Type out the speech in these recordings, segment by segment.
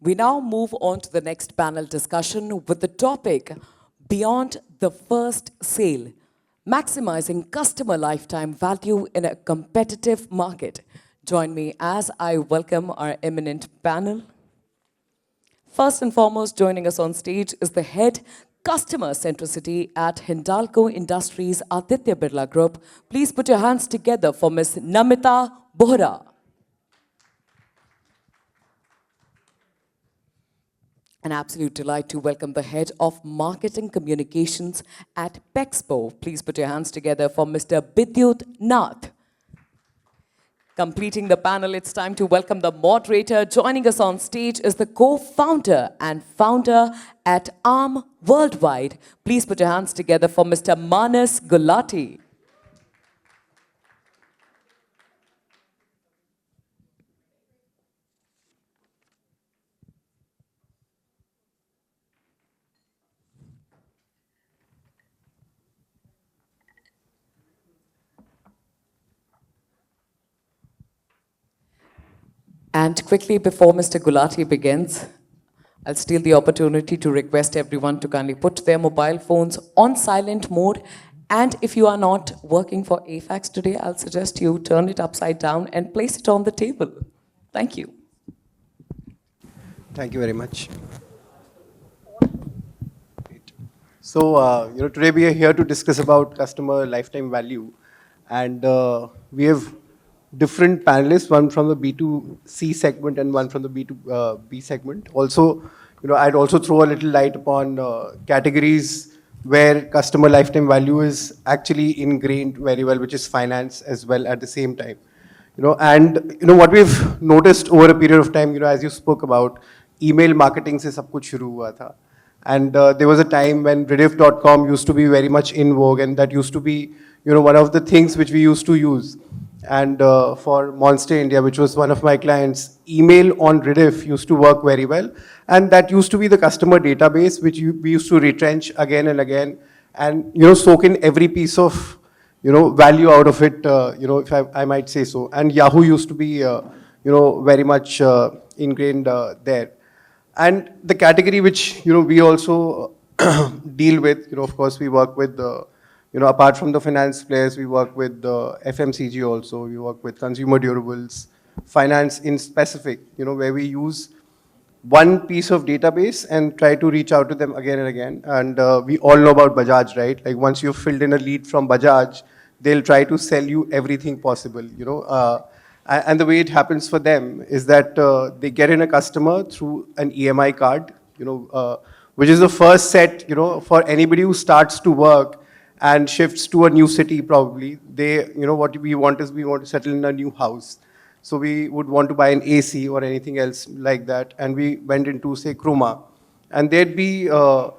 We now move on to the next panel discussion with the topic, Beyond the First Sale, Maximizing Customer Lifetime Value in a Competitive Market. Join me as I welcome our eminent panel. First and foremost, joining us on stage is the head Customer Centricity at Hindalco Industries Aditya Birla Group. Please put your hands together for Ms. Namrata Bohra. An absolute delight to welcome the head of Marketing Communications at Pexpo. Please put your hands together for Mr. Bidyut Nath. Completing the panel, it's time to welcome the moderator. Joining us on stage is the co-founder and founder at ARM Worldwide. Please put your hands together for Mr. Manas Gulati. And quickly, before Mr. Gulati begins, I'll steal the opportunity to request everyone to kindly put their mobile phones on silent mode. And if you are not working for afaqs today, I'll suggest you turn it upside down and place it on the table. Thank you. Thank you very much. So, today we are here to discuss about customer lifetime value. And we have different panelists, one from the B2C segment and one from the B2B segment. Also, I'd also throw a little light upon categories where customer lifetime value is actually ingrained very well, which is finance as well at the same time. What we've noticed over a period of time, as you spoke about, email marketing se sab kuch shuru hua tha. And there was a time when Rediff.com used to be very much in vogue, and that used to be, one of the things which we used to use. And for Monster India, which was one of my clients, email on Rediff used to work very well. And that used to be the customer database, which we used to retrench again and again, and, soak in every piece of, value out of it, if I might say so. And Yahoo used to be, very much ingrained there. And the category which, we also deal with, of course, we work with apart from the finance players, we work with FMCG also, we work with consumer durables, finance in specific, where we use one piece of database and try to reach out to them again and again. And we all know about Bajaj, right? Like once you've filled in a lead from Bajaj, they'll try to sell you everything possible, and the way it happens for them is that they get in a customer through an EMI card, which is the first set, for anybody who starts to work and shifts to a new city probably. They, what we want is we want to settle in a new house. So we would want to buy an AC or anything else like that. And we went into, say, Kruma. And there'd be a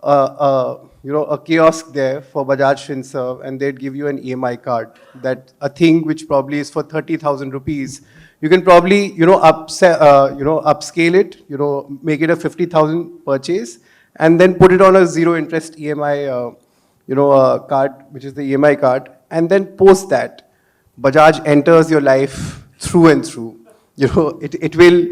kiosk there for Bajaj FinServe, and they'd give you an EMI card. That a thing which probably is for 30,000 rupees, you can probably, upscale it, make it a 50,000 purchase, and then put it on a zero interest EMI, card, which is the EMI card, and then post that. Bajaj enters your life through and through. It will,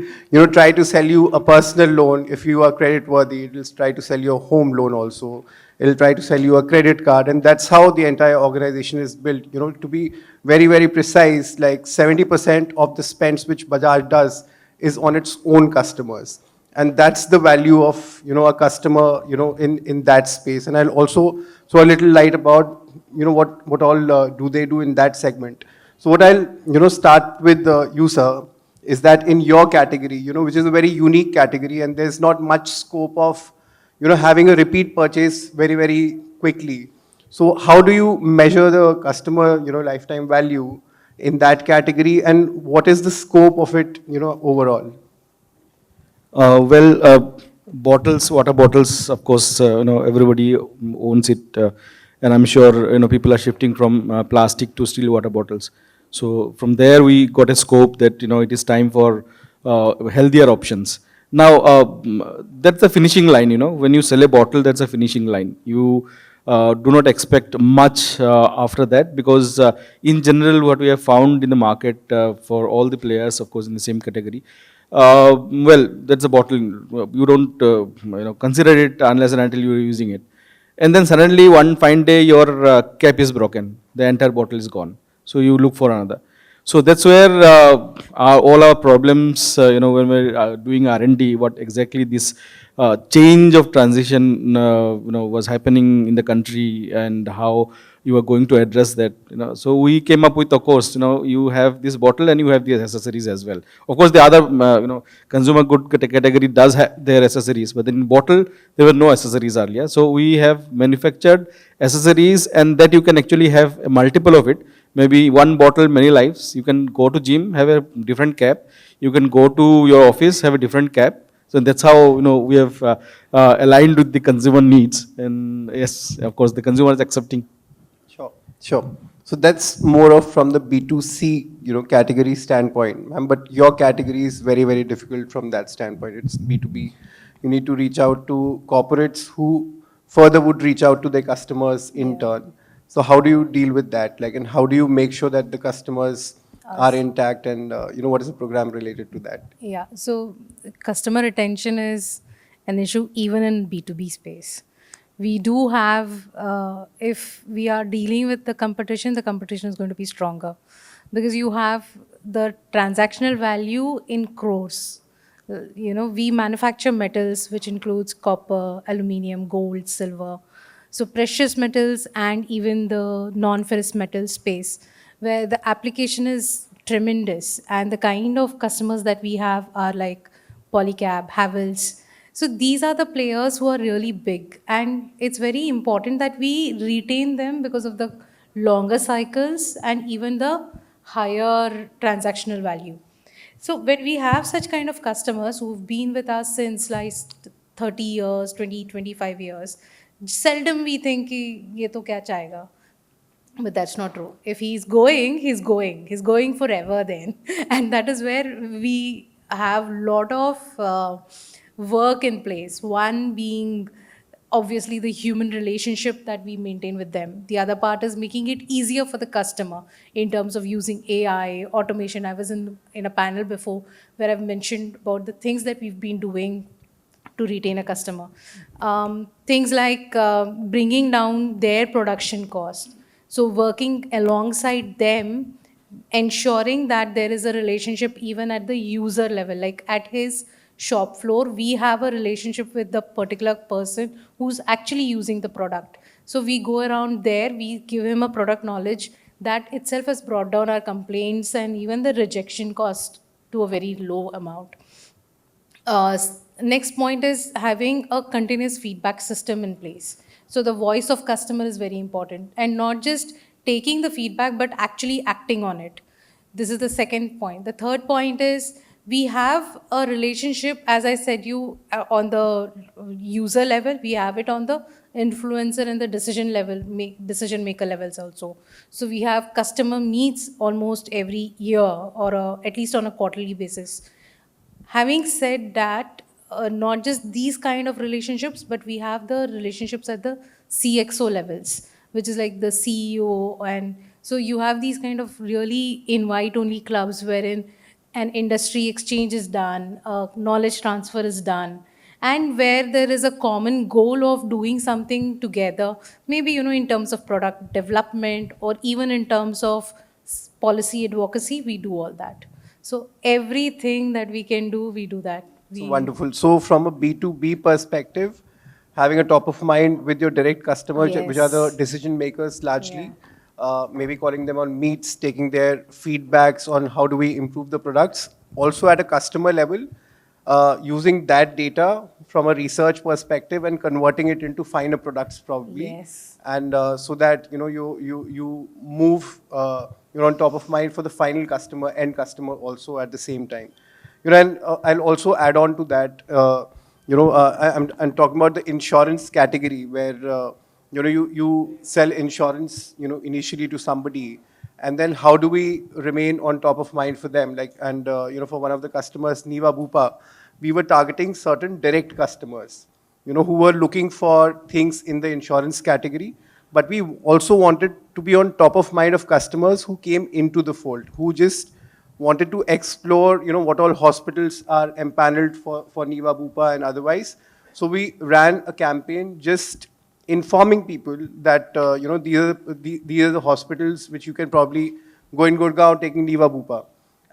try to sell you a personal loan if you are credit worthy. It will try to sell you a home loan also. It will try to sell you a credit card, and that's how the entire organization is built. To be very, very precise, like 70% of the spends which Bajaj does is on its own customers. And that's the value of, a customer, in that space. And I'll also throw a little light about, what all do they do in that segment. So what I'll, start with you, sir, is that in your category, which is a very unique category, and there's not much scope of, having a repeat purchase very, very quickly. So how do you measure the customer, lifetime value in that category, and what is the scope of it, overall? Bottles, water bottles, of course, everybody owns it. And I'm sure, people are shifting from plastic to steel water bottles. So from there, we got a scope that, it is time for healthier options. Now, that's the finishing line, when you sell a bottle, that's a finishing line. You do not expect much after that, because in general, what we have found in the market for all the players, of course, in the same category, Well, that's a bottle. You don't consider it unless and until you're using it. And then suddenly one fine day your cap is broken. The entire bottle is gone. So you look for another. So that's where all our problems, when we're doing R&D, what exactly this change of transition, was happening in the country and how you are going to address that. So we came up with, of course, you have this bottle and you have these accessories as well. Of course, the other, consumer good category does have their accessories, but in bottle there were no accessories earlier. So we have manufactured accessories, and that you can actually have a multiple of it. Maybe one bottle, many lives. You can go to gym, have a different cap. You can go to your office, have a different cap. So that's how we have aligned with the consumer needs, and yes, of course, the consumer is accepting. Sure, sure. So that's more of from the B2C, category standpoint. But your category is very, very difficult from that standpoint. It's B2B. You need to reach out to corporates who further would reach out to their customers in turn. So how do you deal with that? Like, and how do you make sure that the customers are intact, and what is the program related to that? Yeah, so customer retention is an issue even in B2B space. We do have, if we are dealing with the competition is going to be stronger because you have the transactional value in crores. We manufacture metals, which includes copper, aluminium, gold, silver. So precious metals and even the non-ferrous metal space, where the application is tremendous, and the kind of customers that we have are like Polycab, Havells. So these are the players who are really big, and it's very important that we retain them because of the longer cycles and even the higher transactional value. So when we have such kind of customers who've been with us since like 30 years, 20, 25 years, seldom we think कि ये तो क्या चाहेगा. But that's not true. If he's going, he's going. He's going forever then. And that is where we have lot of work in place. One being obviously the human relationship that we maintain with them. The other part is making it easier for the customer in terms of using AI, automation. I was in a panel before where I've mentioned about the things that we've been doing to retain a customer. Things like bringing down their production cost. So working alongside them, ensuring that there is a relationship even at the user level, like at his shop floor, we have a relationship with the particular person who's actually using the product. So we go around there, we give him a product knowledge that itself has brought down our complaints and even the rejection cost to a very low amount. Next point is having a continuous feedback system in place. So the voice of customer is very important, and not just taking the feedback, but actually acting on it. This is the second point. The third point is we have a relationship, as I said, on the user level, we have it on the influencer and the decision maker levels also. So we have customer meets almost every year or at least on a quarterly basis. Having said that, not just these kind of relationships, but we have the relationships at the CXO levels, which is like the CEO. And so you have these kind of really invite-only clubs wherein an industry exchange is done, knowledge transfer is done, and where there is a common goal of doing something together, maybe, in terms of product development or even in terms of policy advocacy, we do all that. So everything that we can do, we do that. So wonderful. So from a B2B perspective, having a top of mind with your direct customers, which are the decision makers largely, maybe calling them on meets, taking their feedbacks on how do we improve the products. Also at a customer level, using that data from a research perspective and converting it into finer products probably. Yes. And so that you move on top of mind for the final customer, end customer also at the same time. And I'll also add on to that. I'm talking about the insurance category where you sell insurance initially to somebody, and then how do we remain on top of mind for them? For one of the customers, Niva Bupa, we were targeting certain direct customers, who were looking for things in the insurance category. But we also wanted to be on top of mind of customers who came into the fold, who just wanted to explore, what all hospitals are empaneled for Niva Bupa and otherwise. So we ran a campaign just informing people that, these are the hospitals which you can probably go in Gurgaon taking Niva Bupa.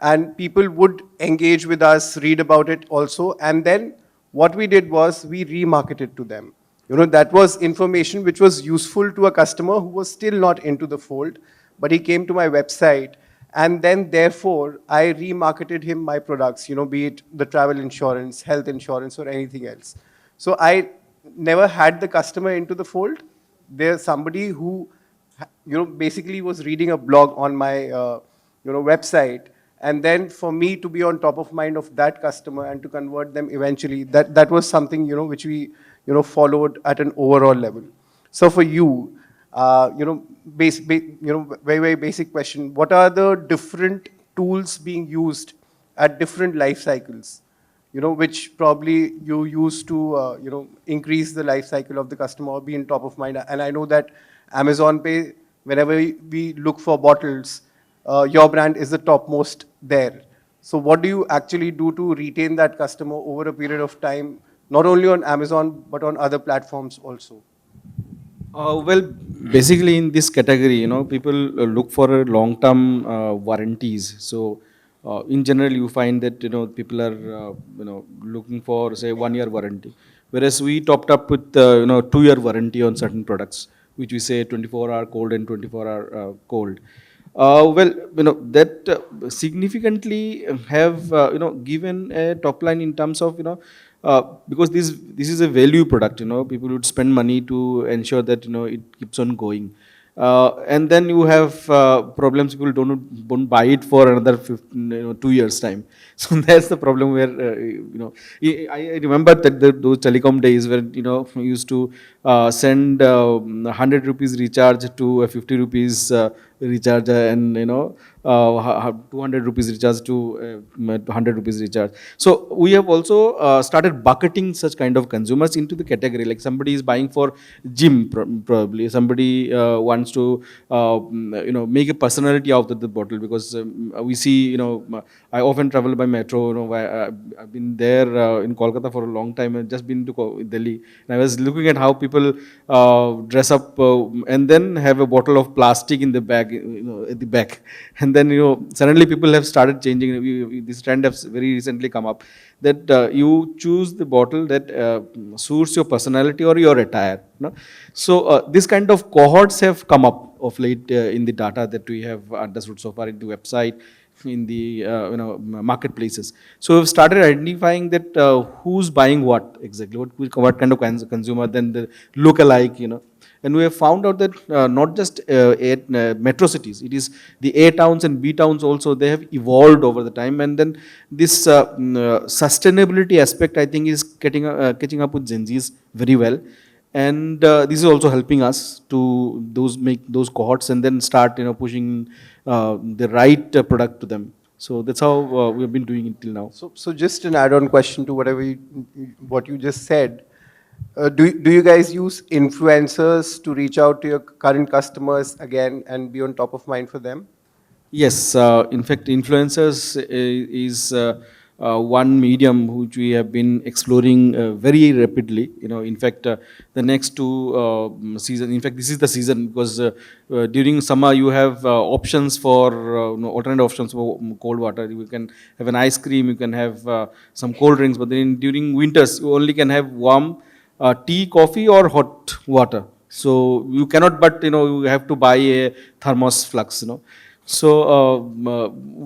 And people would engage with us, read about it also. And then what we did was we remarketed to them. That was information which was useful to a customer who was still not into the fold, but he came to my website, and then therefore I remarketed him my products, be it the travel insurance, health insurance, or anything else. So I never had the customer into the fold. There's somebody who, basically was reading a blog on my, website, and then for me to be on top of mind of that customer and to convert them eventually, that was something, which we, followed at an overall level. So for you, very, very basic question. What are the different tools being used at different life cycles, which probably you use to, increase the life cycle of the customer or be in top of mind? And I know that Amazon Pay, whenever we look for bottles, your brand is the topmost there. So what do you actually do to retain that customer over a period of time, not only on Amazon, but on other platforms also? Well, basically in this category, people look for long-term warranties. So, in general, you find that people are looking for say 1 year warranty, whereas we topped up with 2 year warranty on certain products, which we say 24-hour cold and 24-hour cold. Well, that significantly have given a top line in terms of because this is a value product. People would spend money to ensure that it keeps on going. And then you have problems. People don't buy it for another 2 years time. So that's the problem where I remember that those telecom days where we used to send 100 rupees recharge to a 50 rupees recharge, and 200 rupees recharge to 100 rupees recharge. So we have also started bucketing such kind of consumers into the category. Like somebody is buying for gym, probably somebody wants to make a personality out of the bottle, because we see I often travel by metro. I've been there in Kolkata for a long time. I've just been to Delhi, and I was looking at how people dress up and then have a bottle of plastic in the bag, at the back, and then suddenly people have started changing. This trend has very recently come up that you choose the bottle that suits your personality or your attire. So this kind of cohorts have come up of late in the data that we have understood so far in the website, in the marketplaces. So we've started identifying that who's buying what exactly, what kind of consumer, then the look-alike, and we have found out that not just metro cities, it is the A towns and B towns also, they have evolved over the time. And then this sustainability aspect, I think, is catching up with Gen Zs very well. And this is also helping us to make those cohorts and then start pushing the right product to them. So that's how we have been doing it till now. So just an add-on question to what you just said. Do you guys use influencers to reach out to your current customers again and be on top of mind for them? Yes, in fact, influencers is one medium which we have been exploring very rapidly. In fact, the next two season. In fact, this is the season because during summer you have options for alternate options for cold water. You can have an ice cream, you can have some cold drinks, but then during winters you only can have warm tea, coffee, or hot water. So you cannot, but you have to buy a thermos flux. So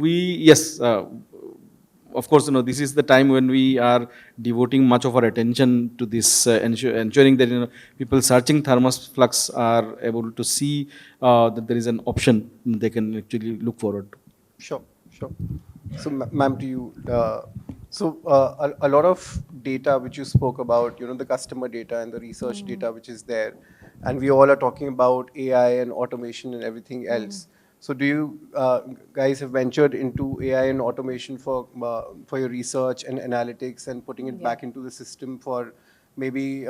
yes, of course, this is the time when we are devoting much of our attention to this, ensuring that people searching thermos flux are able to see that there is an option they can actually look forward to. Sure, sure. So, ma'am, to you. A lot of data which you spoke about, the customer data and the research data which is there, and we all are talking about AI and automation and everything else. So do you guys have ventured into AI and automation for your research and analytics and putting it back into the system for maybe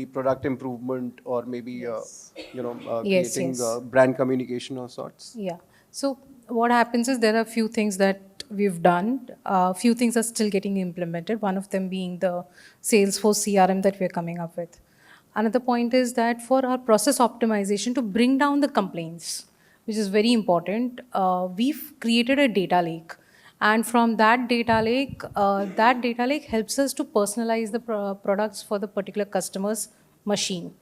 product improvement or maybe Yes, creating yes. brand communication of sorts? Yeah. So what happens is there are a few things that we've done. Few things are still getting implemented. One of them being the Salesforce CRM that we're coming up with. Another point is that for our process optimization to bring down the complaints, which is very important, we've created a data lake. And from that data lake helps us to personalize the products for the particular customer's machine.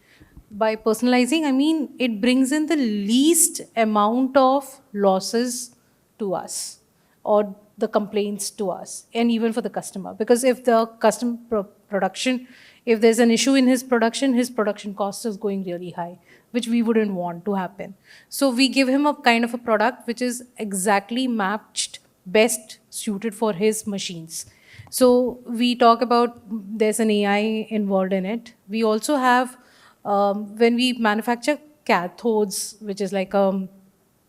By personalizing, I mean it brings in the least amount of losses to us or the complaints to us, and even for the customer. Because if the custom production, if there's an issue in his production cost is going really high, which we wouldn't want to happen. So we give him a kind of a product which is exactly matched, best suited for his machines. So we talk about there's an AI involved in it. We also have, when we manufacture cathodes, which is like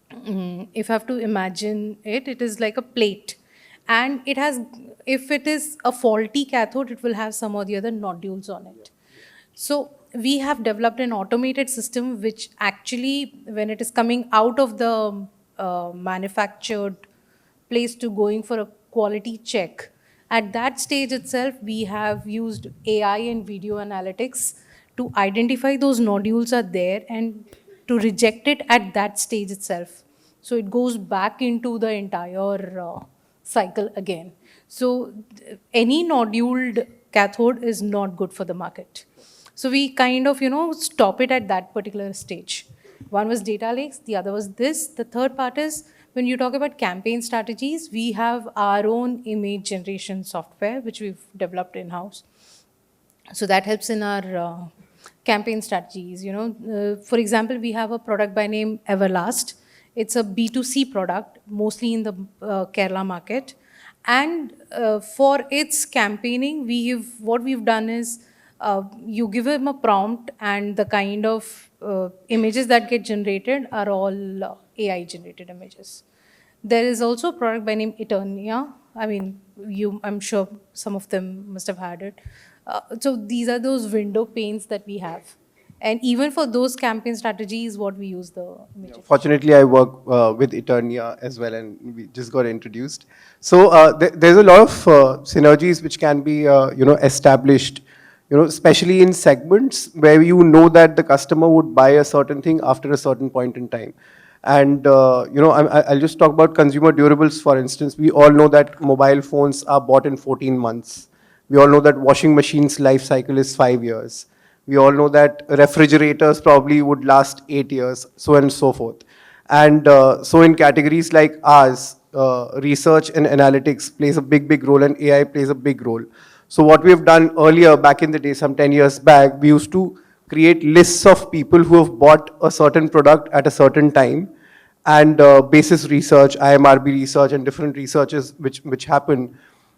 if I have to imagine it, it is like a plate. And it has, if it is a faulty cathode, it will have some or the other nodules on it. So we have developed an automated system which actually, when it is coming out of the manufactured place to going for a quality check, at that stage itself, we have used AI and video analytics to identify those nodules are there and to reject it at that stage itself. So it goes back into the entire cycle again. So any noduled cathode is not good for the market. So we kind of, stop it at that particular stage. One was data lakes, the other was this. The third part is, when you talk about campaign strategies, we have our own image generation software, which we've developed in-house. So that helps in our campaign strategies. For example, we have a product by name Everlast. It's a B2C product, mostly in the Kerala market. And for its campaigning, what we've done is, you give him a prompt, and the kind of images that get generated are all AI generated images. There is also a product by name Eternia. I mean, I'm sure some of them must have had it. So these are those window panes that we have. And even for those campaign strategies, what we use the images. Fortunately, I work with Eternia as well, and we just got introduced. So there's a lot of synergies which can be, established, especially in segments where you know that the customer would buy a certain thing after a certain point in time. And, I'll just talk about consumer durables, for instance. We all know that mobile phones are bought in 14 months. We all know that washing machines' life cycle is 5 years. We all know that refrigerators probably would last 8 years, so on and so forth. And so in categories like ours, research and analytics plays a big role, and AI plays a big role. So what we have done earlier, back in the day, some 10 years back, we used to create lists of people who have bought a certain product at a certain time, and basis research, IMRB research, and different researches which happen,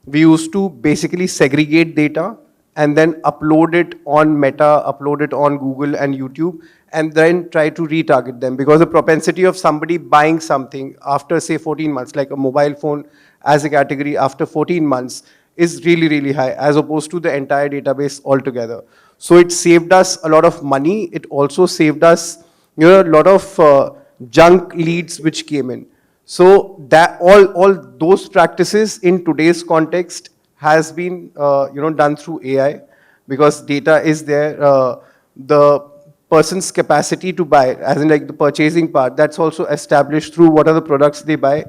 we used to basically segregate data and then upload it on Meta, upload it on Google and YouTube, and then try to retarget them. Because the propensity of somebody buying something after, say, 14 months, like a mobile phone as a category after 14 months, is really high, as opposed to the entire database altogether. So it saved us a lot of money. It also saved us, a lot of junk leads which came in. So that all those practices in today's context has been done through AI, because data is there. The person's capacity to buy, as in like the purchasing part, that's also established through what are the products they buy.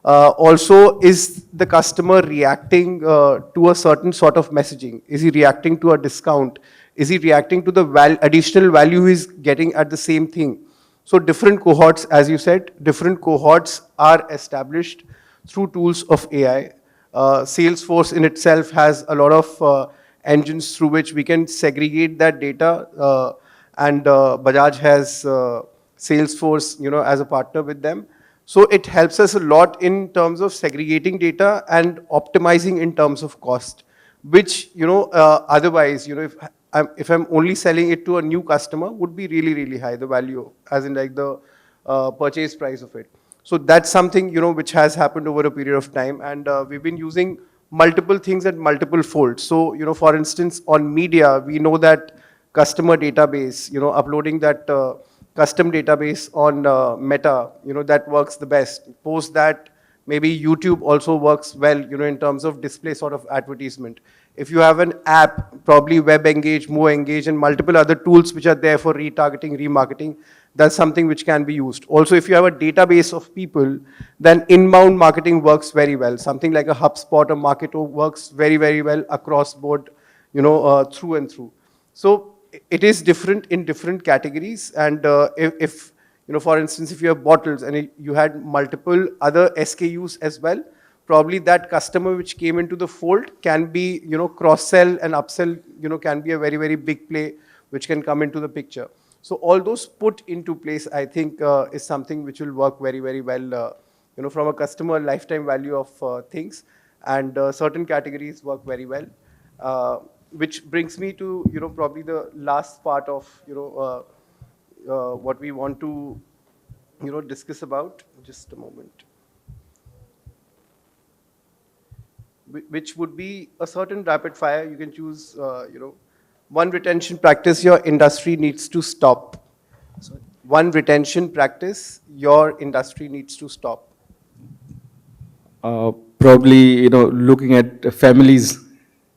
Also, is the customer reacting to a certain sort of messaging? Is he reacting to a discount? Is he reacting to the additional value he's getting at the same thing? So different cohorts, as you said, different cohorts are established through tools of AI. Salesforce in itself has a lot of engines through which we can segregate that data, and Bajaj has Salesforce, as a partner with them. So it helps us a lot in terms of segregating data and optimizing in terms of cost, which, otherwise, if I'm only selling it to a new customer, would be really high, the value, as in like the purchase price of it. So that's something, which has happened over a period of time, and we've been using multiple things at multiple folds. So, for instance, on media, we know that customer database, uploading that custom database on Meta, that works the best. Post that, maybe YouTube also works well, in terms of display sort of advertisement. If you have an app, probably Web Engage, More Engage, and multiple other tools which are there for retargeting, remarketing, that's something which can be used. Also, if you have a database of people, then inbound marketing works very well. Something like a HubSpot or Marketo works very, very well across board, through and through. So it is different in different categories. And if for instance, if you have bottles and you had multiple other SKUs as well, probably that customer which came into the fold can be, cross-sell and upsell, can be a very, very big play which can come into the picture. So all those put into place, I think, is something which will work very, very well, from a customer lifetime value of things. And certain categories work very well. Which brings me to, probably the last part of, what we want to, discuss about. Just a moment. Which would be a certain rapid fire. You can choose, one retention practice your industry needs to stop. Sorry? One retention practice your industry needs to stop. Probably, looking at families.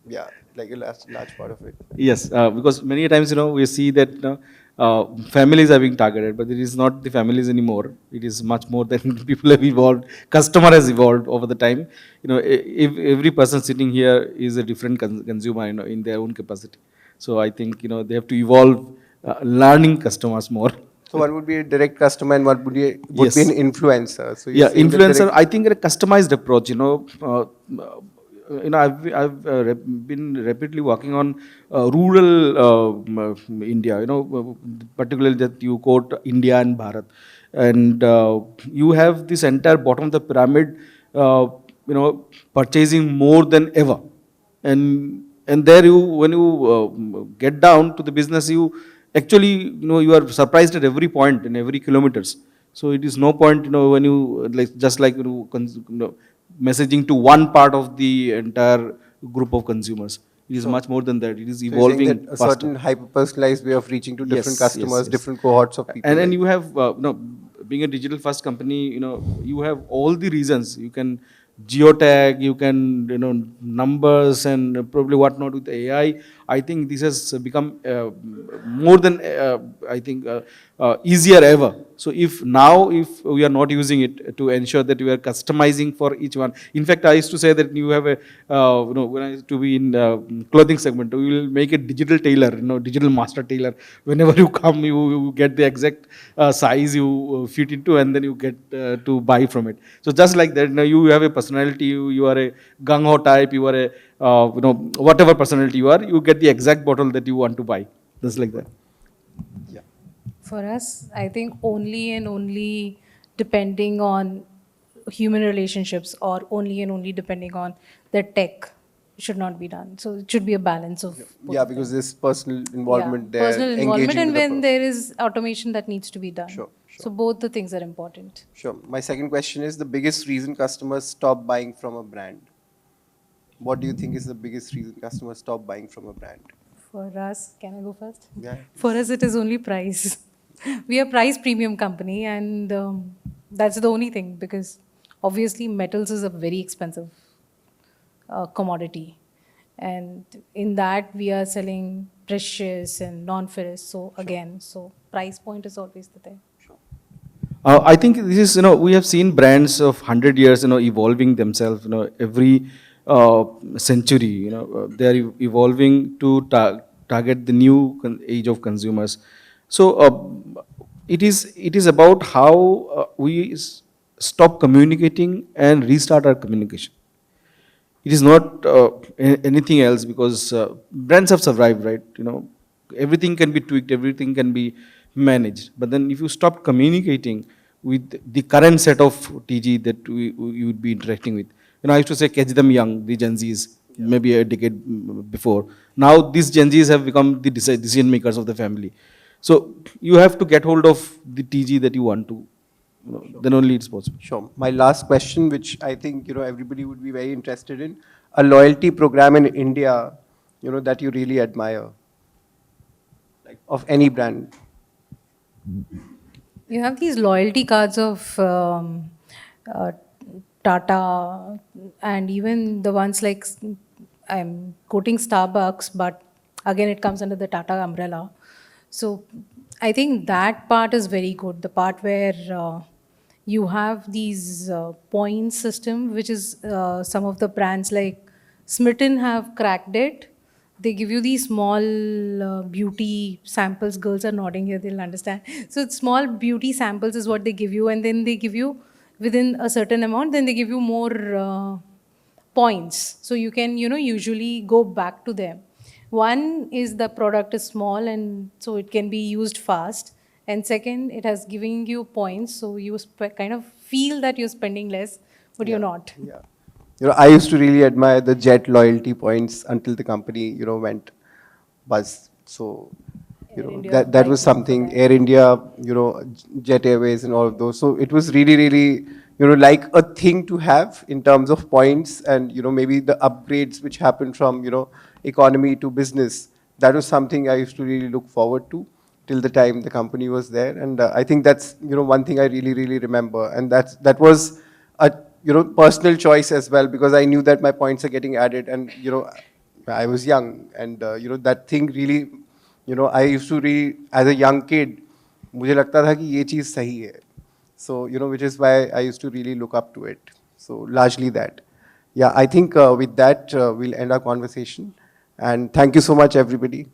Yeah, like a large part of it. Yes, because many times, we see that families are being targeted, but it is not the families anymore. It is much more than people have evolved. Customer has evolved over the time. If every person sitting here is a different consumer, in their own capacity. So I think, they have to evolve learning customers more. So one would be a direct customer and one would be an influencer. So yeah, influencer. I think a customized approach. I've been rapidly working on rural India. Particularly that you quote India and Bharat, and you have this entire bottom of the pyramid. Purchasing more than ever, and there when you get down to the business, you actually you are surprised at every point in every kilometers. So it is no point when you just like messaging to one part of the entire group of consumers. It is much more than that. It is evolving. That a certain hyper-personalized way of reaching to different customers, different cohorts of people. And then you have being a digital first company, you have all the reasons. You can geotag, you can numbers and probably whatnot with AI. I think this has become more than I think easier ever. So if we are not using it to ensure that we are customizing for each one. In fact, I used to say that you have a when I used to be in clothing segment, we will make a digital tailor, digital master tailor. Whenever you come, you get the exact size you fit into, and then you get to buy from it. So just like that, you have a personality. You are a gung ho type. You are a whatever personality you are, you get the exact bottle that you want to buy. Just like that. Yeah. For us, I think only and only depending on human relationships or only and only depending on the tech should not be done. So it should be a balance of both. Yeah, because there's personal involvement there. Personal involvement, engaging and with when there is automation that needs to be done. Sure. So both the things are important. Sure. My second question is the biggest reason customers stop buying from a brand. What do you think is the biggest reason customers stop buying from a brand? For us, can I go first? Yeah. For us, it is only price. We are price premium company, and that's the only thing, because obviously metals is a very expensive commodity, and in that we are selling precious and non-ferrous. So again, so price point is always the thing. I think this is we have seen brands of 100 years evolving themselves every century. They are evolving to target the new age of consumers. So it is about how we stop communicating and restart our communication. It is not anything else, because brands have survived, right? Everything can be tweaked, everything can be managed. But then if you stop communicating with the current set of TG that you would be interacting with, I used to say catch them young, the Gen Zs, maybe a decade before. Now these Gen Zs have become the decision makers of the family. So you have to get hold of the TG that you want to. Then only it's possible. Sure. My last question, which I think everybody would be very interested in, a loyalty program in India, that you really admire, like of any brand. You have these loyalty cards of uh, Tata and even the ones like, I'm quoting Starbucks, but again, it comes under the Tata umbrella. So I think that part is very good. The part where you have these point system, which is some of the brands like Smitten have cracked it. They give you these small beauty samples. Girls are nodding here, they'll understand. So it's small beauty samples is what they give you, and then they give you within a certain amount, then they give you more points. So you can, usually go back to them. One is the product is small and so it can be used fast. And second, it has giving you points, so you kind of feel that you're spending less, but you're not. Yeah. I used to really admire the Jet loyalty points until the company, went buzz. So, Air India, that was right now for something. that. Air India, Jet Airways and all of those. So it was really, really, like a thing to have in terms of points and, maybe the upgrades which happened from, economy to business. That was something I used to really look forward to till the time the company was there. And I think that's, one thing I really, really remember. And that was a, personal choice as well, because I knew that my points are getting added and, I was young and, that thing really, I used to read as a young kid, मुझे लगता था कि ये चीज़ सही है. So, which is why I used to really look up to it. So, largely that. Yeah, I think with that, we'll end our conversation. And thank you so much, everybody.